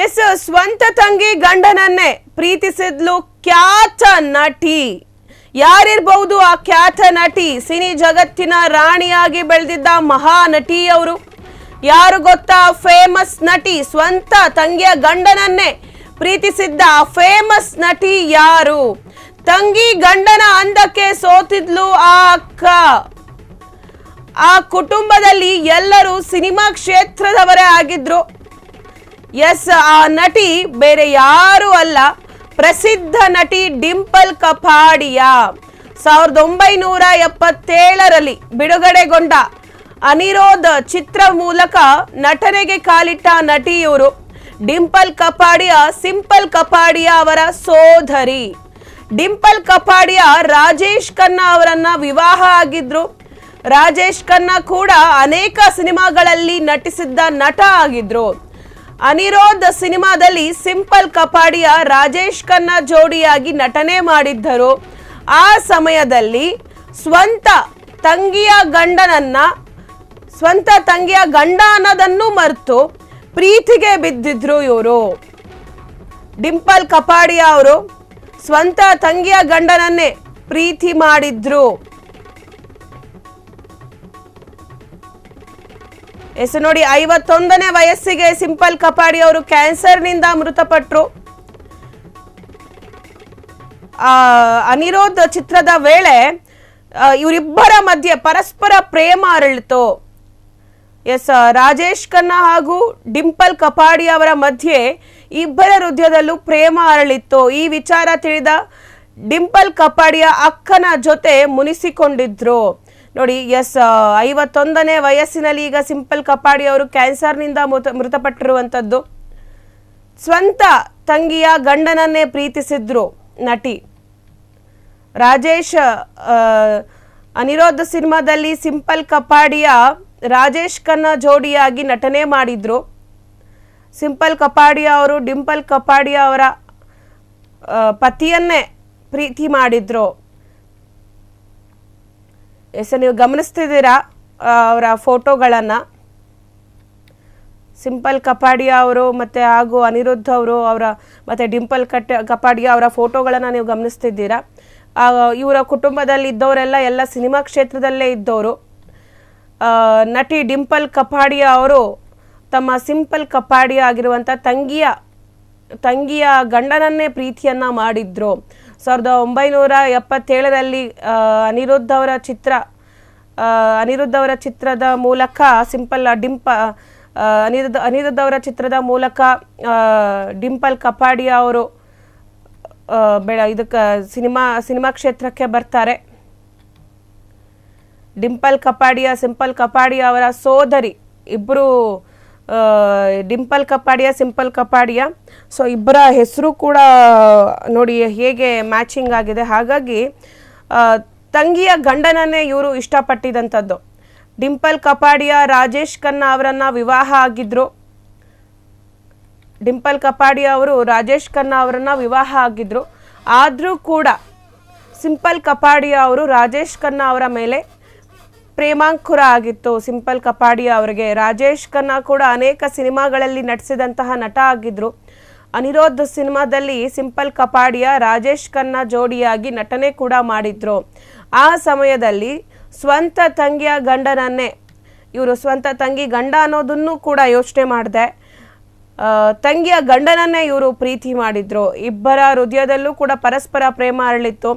S, ಸ್ವಂತ ತಂಗಿ ಗಂಡನನ್ನೇ ಪ್ರೀತಿಸಿದ್ಲು ಖ್ಯಾತ ನಟಿ. ಯಾರಿರ್ಬಹುದು ಆ ಖ್ಯಾತ ನಟಿ? ಸಿನಿ ಜಗತ್ತಿನ ರಾಣಿಯಾಗಿ ಬೆಳೆದಿದ್ದ ಮಹಾ ನಟಿ ಅವರು. ಯಾರು ಗೊತ್ತಾ? ಫೇಮಸ್ ನಟಿ. ಸ್ವಂತ ತಂಗಿಯ ಗಂಡನನ್ನೇ ಪ್ರೀತಿಸಿದ್ದ ಫೇಮಸ್ ನಟಿ ಯಾರು? ತಂಗಿ ಗಂಡನ ಅಂದಕ್ಕೆ ಸೋತಿದ್ಲು ಆ ಅಕ್ಕ. ಆ ಕುಟುಂಬದಲ್ಲಿ ಎಲ್ಲರೂ ಸಿನಿಮಾ ಕ್ಷೇತ್ರದವರೇ ಆಗಿದ್ರು. ಎಸ್, ಆ ನಟಿ ಬೇರೆ ಯಾರು ಅಲ್ಲ, ಪ್ರಸಿದ್ಧ ನಟಿ ಡಿಂಪಲ್ ಕಪಾಡಿಯಾ. 1977ರಲ್ಲಿ ಬಿಡುಗಡೆಗೊಂಡ ಅನಿರೋಧ ಚಿತ್ರ ಮೂಲಕ ನಟನೆಗೆ ಕಾಲಿಟ್ಟ ನಟಿ ಇವರು. ಡಿಂಪಲ್ ಕಪಾಡಿಯಾ ಸಿಂಪಲ್ ಕಪಾಡಿಯಾ ಅವರ ಸೋದರಿ. ಡಿಂಪಲ್ ಕಪಾಡಿಯಾ ರಾಜೇಶ್ ಖನ್ನಾ ಅವರನ್ನ ವಿವಾಹ ಆಗಿದ್ರು. ರಾಜೇಶ್ ಖನ್ನಾ ಕೂಡ ಅನೇಕ ಸಿನಿಮಾಗಳಲ್ಲಿ ನಟಿಸಿದ್ದ ನಟ ಆಗಿದ್ರು. ಅನಿರೋಧ ಸಿನಿಮಾದಲ್ಲಿ ಸಿಂಪಲ್ ಕಪಾಡಿಯಾ ರಾಜೇಶ್ ಖನ್ನಾ ಜೋಡಿಯಾಗಿ ನಟನೆ ಮಾಡಿದ್ದರು. ಆ ಸಮಯದಲ್ಲಿ ಸ್ವಂತ ತಂಗಿಯ ಗಂಡ ಅನ್ನೋದನ್ನು ಮರೆತು ಪ್ರೀತಿಗೆ ಬಿದ್ದಿದ್ರು ಇವರು. ಡಿಂಪಲ್ ಕಪಾಡಿಯಾ ಅವರು ಸ್ವಂತ ತಂಗಿಯ ಗಂಡನನ್ನೇ ಪ್ರೀತಿ ಮಾಡಿದ್ರು. ಹೆಸರು ನೋಡಿ, 51ನೇ ವಯಸ್ಸಿಗೆ ಸಿಂಪಲ್ ಕಪಾಡಿ ಅವರು ಕ್ಯಾನ್ಸರ್ನಿಂದ ಮೃತಪಟ್ಟರು. ಅನಿರೋಧ ಚಿತ್ರದ ವೇಳೆ ಇವರಿಬ್ಬರ ಮಧ್ಯೆ ಪರಸ್ಪರ ಪ್ರೇಮ ಅರಳಿತು. ಎಸ್, ರಾಜೇಶ್ ಖನ್ನಾ ಹಾಗೂ ಡಿಂಪಲ್ ಕಪಾಡಿ ಅವರ ಮಧ್ಯೆ ಇಬ್ಬರ ಹೃದಯದಲ್ಲೂ ಪ್ರೇಮ ಅರಳಿತ್ತು. ಈ ವಿಚಾರ ತಿಳಿದ ಡಿಂಪಲ್ ಕಪಾಡಿಯ ಅಕ್ಕನ ಜೊತೆ ಮುನಿಸಿಕೊಂಡಿದ್ರು. ನೋಡಿ, ಎಸ್, 51ನೇ ವಯಸ್ಸಿನಲ್ಲಿ ಈಗ ಸಿಂಪಲ್ ಕಪಾಡಿ ಅವರು ಕ್ಯಾನ್ಸರ್ನಿಂದ ಮೃತಪಟ್ಟಿರುವಂಥದ್ದು. ಸ್ವಂತ ತಂಗಿಯ ಗಂಡನನ್ನೇ ಪ್ರೀತಿಸಿದ್ರು ನಟಿ. ಅನಿರೋಧ ಸಿನಿಮಾದಲ್ಲಿ ಸಿಂಪಲ್ ಕಪಾಡಿಯಾ ರಾಜೇಶ್ ಖನ್ನಾ ಜೋಡಿಯಾಗಿ ನಟನೆ ಮಾಡಿದ್ರು. ಸಿಂಪಲ್ ಕಪಾಡಿಯಾ ಅವರು ಡಿಂಪಲ್ ಕಪಾಡಿಯಾ ಅವರ ಪತಿಯನ್ನೇ ಪ್ರೀತಿ ಮಾಡಿದ್ರು. ಎಸ್, ನೀವು ಗಮನಿಸ್ತಿದ್ದೀರಾ ಅವರ ಫೋಟೋಗಳನ್ನು. ಸಿಂಪಲ್ ಕಪಾಡಿಯಾ ಅವರು ಮತ್ತು ಹಾಗೂ ಅನಿರುದ್ಧ ಅವರು ಮತ್ತು ಡಿಂಪಲ್ ಕಪಾಡಿಯಾ ಅವರ ಫೋಟೋಗಳನ್ನು ನೀವು ಗಮನಿಸ್ತಿದ್ದೀರಾ. ಇವರ ಕುಟುಂಬದಲ್ಲಿ ಇದ್ದವರೆಲ್ಲ ಸಿನಿಮಾ ಕ್ಷೇತ್ರದಲ್ಲೇ ಇದ್ದವರು. ನಟಿ ಡಿಂಪಲ್ ಕಪಾಡಿಯಾ ಅವರು ತಮ್ಮ ಸಿಂಪಲ್ ಕಪಾಡಿಯಾ ಆಗಿರುವಂಥ ತಂಗಿಯ ಗಂಡನನ್ನೇ ಪ್ರೀತಿಯನ್ನು ಮಾಡಿದ್ರು. 1977ರಲ್ಲಿ ಅನಿರುದ್ಧ ಅವರ ಚಿತ್ರದ ಮೂಲಕ ಅನಿರುದ್ಧ ಅವರ ಚಿತ್ರದ ಮೂಲಕ ಡಿಂಪಲ್ ಕಪಾಡಿಯಾ ಅವರು ಸಿನಿಮಾ ಕ್ಷೇತ್ರಕ್ಕೆ ಬರ್ತಾರೆ. ಡಿಂಪಲ್ ಕಪಾಡಿಯಾ ಸಿಂಪಲ್ ಕಪಾಡಿಯಾ ಅವರ ಸೋದರಿ. ಇಬ್ಬರು ಡಿಂಪಲ್ ಕಪಾಡಿಯಾ ಸಿಂಪಲ್ ಕಪಾಡಿಯಾ. ಸೊ ಇಬ್ಬರ ಹೆಸರು ಕೂಡ ನೋಡಿ ಹೇಗೆ ಮ್ಯಾಚಿಂಗ್ ಆಗಿದೆ. ಹಾಗಾಗಿ ತಂಗಿಯ ಗಂಡನನ್ನೇ ಇವರು ಇಷ್ಟಪಟ್ಟಿದ್ದಂಥದ್ದು. ಡಿಂಪಲ್ ಕಪಾಡಿಯಾ ರಾಜೇಶ್ ಖನ್ನಾ ಅವರನ್ನ ವಿವಾಹ ಆಗಿದ್ರು. ಡಿಂಪಲ್ ಕಪಾಡಿಯಾ ಅವರು ರಾಜೇಶ್ ಖನ್ನಾ ಅವರನ್ನ ವಿವಾಹ ಆಗಿದ್ರು. ಆದರೂ ಕೂಡ ಸಿಂಪಲ್ ಕಪಾಡಿಯಾ ಅವರು ರಾಜೇಶ್ ಖನ್ನಾ ಅವರ ಮೇಲೆ ಪ್ರೇಮಾಂಕುರ ಆಗಿತ್ತು. ಸಿಂಪಲ್ ಕಪಾಡಿಯಾ ಅವರಿಗೆ ರಾಜೇಶ್ ಖನ್ನಾ ಕೂಡ ಅನೇಕ ಸಿನಿಮಾಗಳಲ್ಲಿ ನಟಿಸಿದಂತಹ ನಟ ಆಗಿದ್ರು. ಅನಿರೋಧ ಸಿನಿಮಾದಲ್ಲಿ ಸಿಂಪಲ್ ಕಪಾಡಿಯಾ ರಾಜೇಶ್ ಖನ್ನಾ ಜೋಡಿಯಾಗಿ ನಟನೆ ಕೂಡ ಮಾಡಿದ್ರು. ಆ ಸಮಯದಲ್ಲಿ ಸ್ವಂತ ತಂಗಿಯ ಗಂಡನನ್ನೇ ಇವರು ಸ್ವಂತ ತಂಗಿ ಗಂಡ ಅನ್ನೋದನ್ನು ಕೂಡ ಯೋಚನೆ ಮಾಡಿದೆ. ತಂಗಿಯ ಗಂಡನನ್ನೇ ಇವರು ಪ್ರೀತಿ ಮಾಡಿದ್ರು. ಇಬ್ಬರ ಹೃದಯದಲ್ಲೂ ಕೂಡ ಪರಸ್ಪರ ಪ್ರೇಮ ಅರಳಿತ್ತು.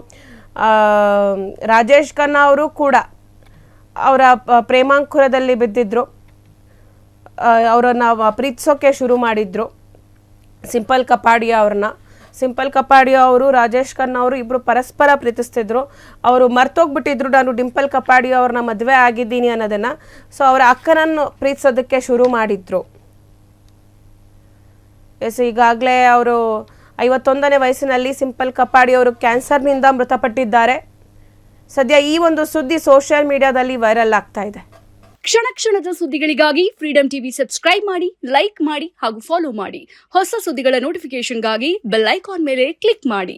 ರಾಜೇಶ್ ಖನ್ನಾ ಅವರು ಕೂಡ ಅವರ ಪ್ರೇಮಾಂಕುರದಲ್ಲಿ ಬಿದ್ದಿದ್ರು. ಅವರನ್ನು ಪ್ರೀತಿಸೋಕೆ ಶುರು ಮಾಡಿದ್ರು ಸಿಂಪಲ್ ಕಪಾಡಿಯಾ ಅವ್ರನ್ನ. ಸಿಂಪಲ್ ಕಪಾಡಿಯಾ ಅವರು ರಾಜೇಶ್ ಖನ್ನಾ ಅವರು ಇಬ್ಬರು ಪರಸ್ಪರ ಪ್ರೀತಿಸ್ತಿದ್ರು. ಅವರು ಮರ್ತೋಗ್ಬಿಟ್ಟಿದ್ರು ನಾನು ಡಿಂಪಲ್ ಕಪಾಡಿಯಾ ಅವ್ರನ್ನ ಮದುವೆ ಆಗಿದ್ದೀನಿ ಅನ್ನೋದನ್ನು. ಸೊ ಅವರ ಅಕ್ಕನನ್ನು ಪ್ರೀತಿಸೋದಕ್ಕೆ ಶುರು ಮಾಡಿದ್ರು. ಎಸ್, ಈಗಾಗಲೇ ಅವರು 51ನೇ ವಯಸ್ಸಿನಲ್ಲಿ ಸಿಂಪಲ್ ಕಪಾಡಿ ಅವರು ಕ್ಯಾನ್ಸರ್ನಿಂದ ಮೃತಪಟ್ಟಿದ್ದಾರೆ. ಸದ್ಯ ಈ ಒಂದು ಸುದ್ದಿ ಸೋಷಿಯಲ್ ಮೀಡಿಯಾದಲ್ಲಿ ವೈರಲ್ ಆಗ್ತಾ ಇದೆ. ಕ್ಷಣ ಕ್ಷಣದ ಸುದ್ದಿಗಳಿಗಾಗಿ ಫ್ರೀಡಂ ಟಿವಿ ಸಬ್ಸ್ಕ್ರೈಬ್ ಮಾಡಿ, ಲೈಕ್ ಮಾಡಿ ಹಾಗೂ ಫಾಲೋ ಮಾಡಿ. ಹೊಸ ಸುದ್ದಿಗಳ ನೋಟಿಫಿಕೇಶನ್ಗಾಗಿ ಬೆಲ್ ಐಕಾನ್ ಮೇಲೆ ಕ್ಲಿಕ್ ಮಾಡಿ.